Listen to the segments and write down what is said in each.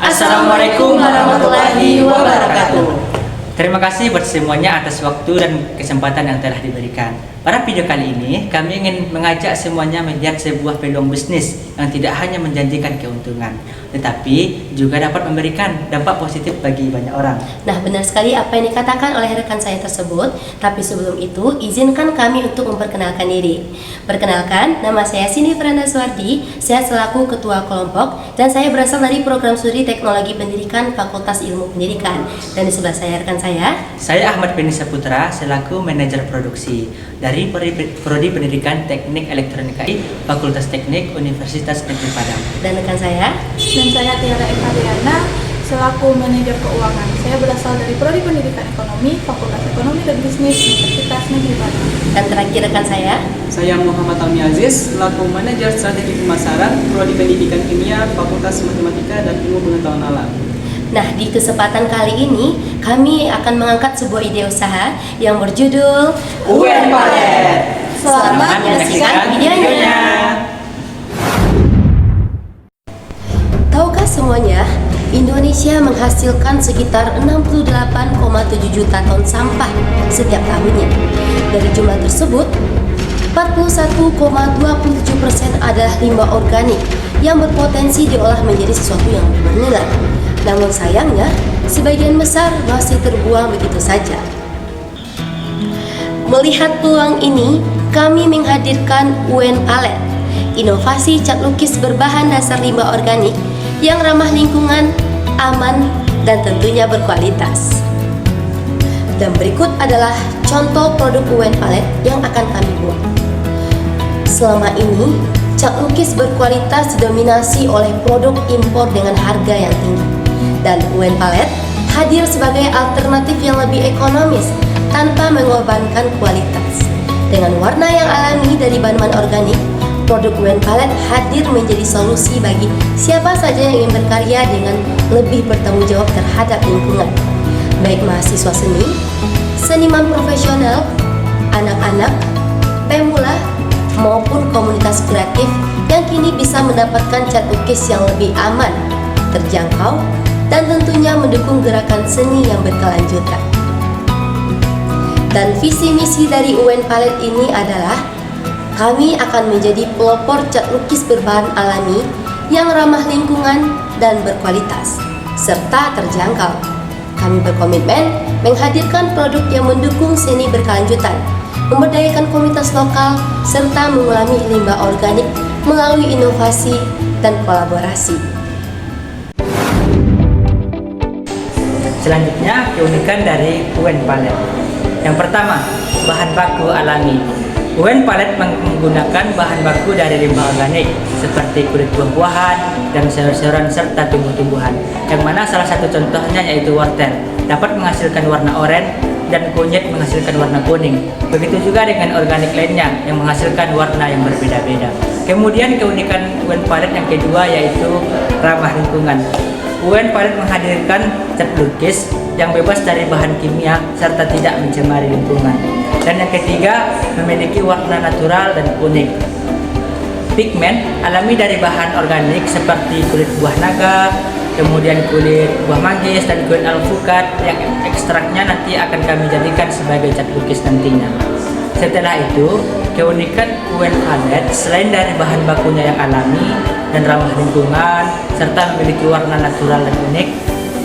Assalamualaikum warahmatullahi wabarakatuh. Terima kasih buat semuanya atas waktu dan kesempatan yang telah diberikan. Pada video kali ini, kami ingin mengajak semuanya melihat sebuah peluang bisnis yang tidak hanya menjanjikan keuntungan, tetapi juga dapat memberikan dampak positif bagi banyak orang. Nah, benar sekali apa yang dikatakan oleh rekan saya tersebut. Tapi sebelum itu, izinkan kami untuk memperkenalkan diri. Perkenalkan, nama saya Cindy Franda Suwardi. Saya selaku Ketua Kelompok dan saya berasal dari Program Studi Teknologi Pendidikan Fakultas Ilmu Pendidikan. Dan di sebelah saya rekan Saya Ahmad Beni Saputra selaku Manajer Produksi dari Prodi Pendidikan Teknik Elektronika Fakultas Teknik Universitas Negeri Padang. Dan rekan saya. Dan saya Tiara Ekariana selaku Manajer Keuangan. Saya berasal dari Prodi Pendidikan Ekonomi Fakultas Ekonomi dan Bisnis Universitas Negeri Padang. Dan terakhir rekan saya Muhammad Almi Aziz selaku Manajer Strategi Pemasaran Prodi Pendidikan Kimia Fakultas Matematika dan Ilmu Pengetahuan Alam. Nah, di kesempatan kali ini kami akan mengangkat sebuah ide usaha yang berjudul UN Palet. Selamat menyaksikan videonya. Tahukah semuanya, Indonesia menghasilkan sekitar 68,7 juta ton sampah setiap tahunnya. Dari jumlah tersebut, 41,27% adalah limbah organik yang berpotensi diolah menjadi sesuatu yang lebih bernilai. Namun sayangnya, sebagian besar masih terbuang begitu saja. Melihat peluang ini, kami menghadirkan UN Palet, inovasi cat lukis berbahan dasar limbah organik yang ramah lingkungan, aman, dan tentunya berkualitas. Dan berikut adalah contoh produk UN Palet yang akan kami buat. Selama ini, cat lukis berkualitas didominasi oleh produk impor dengan harga yang tinggi. Dan UN Palet hadir sebagai alternatif yang lebih ekonomis tanpa mengorbankan kualitas. Dengan warna yang alami dari bahan-bahan organik, produk UN Palet hadir menjadi solusi bagi siapa saja yang ingin berkarya dengan lebih bertanggung jawab terhadap lingkungan. Baik mahasiswa seni, seniman profesional, anak-anak, pemula, maupun komunitas kreatif yang kini bisa mendapatkan cat lukis yang lebih aman, terjangkau, dan tentunya mendukung gerakan seni yang berkelanjutan. Dan visi misi dari UN Palet ini adalah kami akan menjadi pelopor cat lukis berbahan alami yang ramah lingkungan dan berkualitas, serta terjangkau. Kami berkomitmen menghadirkan produk yang mendukung seni berkelanjutan, memberdayakan komunitas lokal, serta mengurangi limbah organik melalui inovasi dan kolaborasi. Selanjutnya, keunikan dari UN Palet. Yang pertama, bahan baku alami. UN Palet menggunakan bahan baku dari limbah organik seperti kulit buah-buahan dan sayur-sayuran serta tumbuh-tumbuhan. Yang mana salah satu contohnya yaitu wortel, dapat menghasilkan warna oranye dan kunyit menghasilkan warna kuning. Begitu juga dengan organik lainnya yang menghasilkan warna yang berbeda-beda. Kemudian keunikan UN Palet yang kedua yaitu ramah lingkungan. UN Palet menghadirkan cat lukis yang bebas dari bahan kimia serta tidak mencemari lingkungan. Dan yang ketiga, memiliki warna natural dan unik. Pigmen alami dari bahan organik seperti kulit buah naga, kemudian kulit buah manggis dan kulit alpukat yang ekstraknya nanti akan kami jadikan sebagai cat lukis nantinya. Setelah itu, keunikan UN Palet selain dari bahan bakunya yang alami dan ramah lingkungan serta memiliki warna natural dan unik,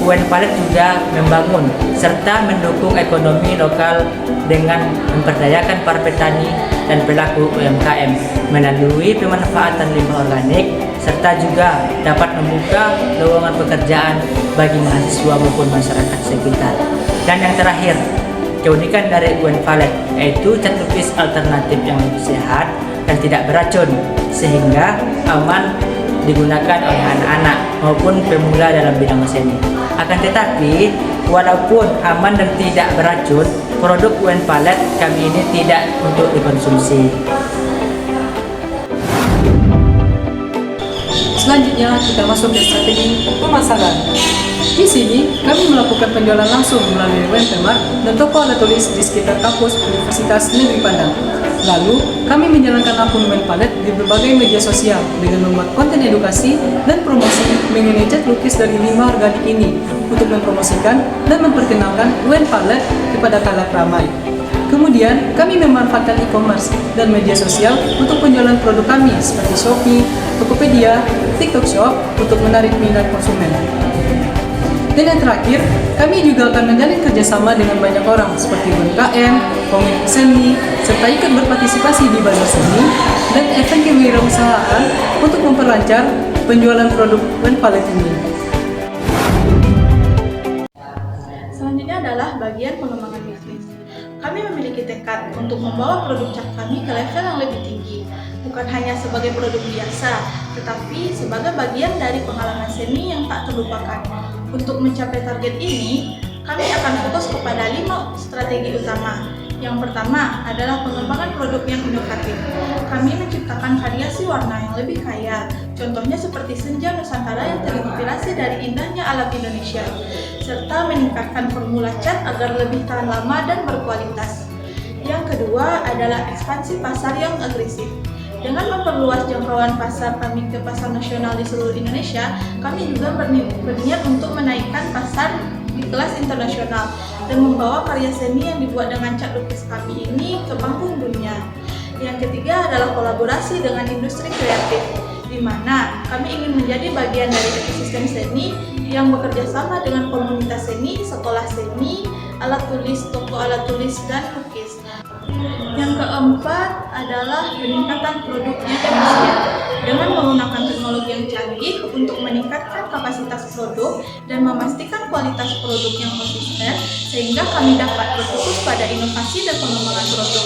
UN Palet juga membangun serta mendukung ekonomi lokal dengan memperdayakan para petani dan pelaku UMKM melalui pemanfaatan limbah organik serta juga dapat membuka lowongan pekerjaan bagi mahasiswa maupun masyarakat sekitar. Dan yang terakhir, keunikan dari UN Palet yaitu cat lukis alternatif yang lebih sehat dan tidak beracun sehingga aman digunakan oleh anak-anak maupun pemula dalam bidang seni. Akan tetapi, walaupun aman dan tidak beracun, produk UN Palet kami ini tidak untuk dikonsumsi. Selanjutnya kita masuk ke strategi pemasaran. Di sini kami melakukan penjualan langsung melalui web Mart dan toko ada tulis di sekitar kampus Universitas Negeri Padang. Lalu, kami menjalankan akun UN Palet di berbagai media sosial dengan membuat konten edukasi dan promosi mengenai cat lukis dari limbah organik ini untuk mempromosikan dan memperkenalkan UN Palet kepada khalayak ramai. Kemudian, kami memanfaatkan e-commerce dan media sosial untuk penjualan produk kami seperti Shopee, Tokopedia, TikTok Shop untuk menarik minat konsumen. Dan yang terakhir, kami juga akan menjalin kerjasama dengan banyak orang seperti UMKM, komunitas seni, serta ikut berpartisipasi di bazar seni dan event kewirausahaan untuk memperlancar penjualan produk UN Palet ini. Selanjutnya adalah bagian pengembangan bisnis. Kami memiliki tekad untuk membawa produk cat kami ke level yang lebih tinggi, bukan hanya sebagai produk biasa, tetapi sebagai bagian dari pengalaman seni yang tak terlupakan. Untuk mencapai target ini, kami akan fokus kepada 5 strategi utama. Yang pertama adalah pengembangan produk yang inovatif. Kami menciptakan variasi warna yang lebih kaya, contohnya seperti senja Nusantara yang terinspirasi dari indahnya alam Indonesia, serta meningkatkan formula cat agar lebih tahan lama dan berkualitas. Yang kedua adalah ekspansi pasar yang agresif. Dengan memperluas jangkauan pasar kami ke pasar nasional di seluruh Indonesia, kami juga berniat untuk menaikkan pasar di kelas internasional dan membawa karya seni yang dibuat dengan cat lukis kami ini ke panggung dunia. Yang ketiga adalah kolaborasi dengan industri kreatif, di mana kami ingin menjadi bagian dari ekosistem seni yang bekerja sama dengan komunitas seni, sekolah seni, alat tulis, toko alat tulis, dan lukis. Yang keempat adalah peningkatan produknya efisien dengan menggunakan teknologi yang canggih untuk meningkatkan kapasitas produk dan memastikan kualitas produk yang konsisten sehingga kami dapat berfokus pada inovasi dan pengembangan produk.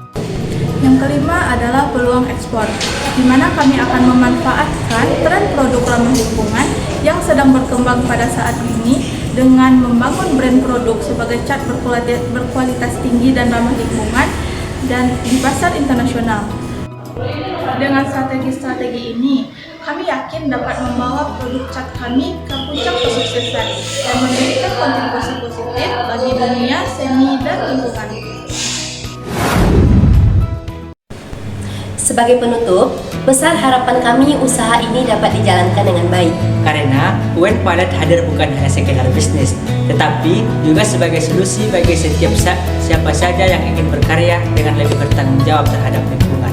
Yang kelima adalah peluang ekspor, di mana kami akan memanfaatkan tren produk ramah lingkungan yang sedang berkembang pada saat ini dengan membangun brand produk sebagai cat berkualitas tinggi dan ramah lingkungan dan di pasar internasional. Dengan strategi-strategi ini, kami yakin dapat membawa produk cat kami ke puncak kesuksesan dan memberikan kontribusi positif bagi dunia seni dan lingkungan. Sebagai penutup, besar harapan kami usaha ini dapat dijalankan dengan baik. Karena UN Palet hadir bukan hanya sekedar bisnis, tetapi juga sebagai solusi bagi siapa saja yang ingin berkarya dengan lebih bertanggung jawab terhadap lingkungan.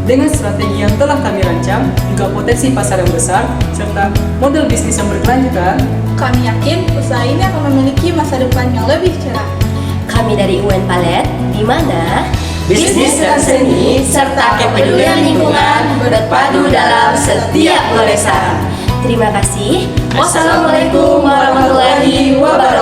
Dengan strategi yang telah kami rancang, juga potensi pasar yang besar, serta model bisnis yang berkelanjutan, Kami yakin usaha ini akan memiliki masa depan yang lebih cerah. Kami dari UN Palet, di mana Bisnis dan seni serta kepedulian lingkungan berpadu dalam setiap goresan. Terima kasih. Wassalamualaikum warahmatullahi wabarakatuh.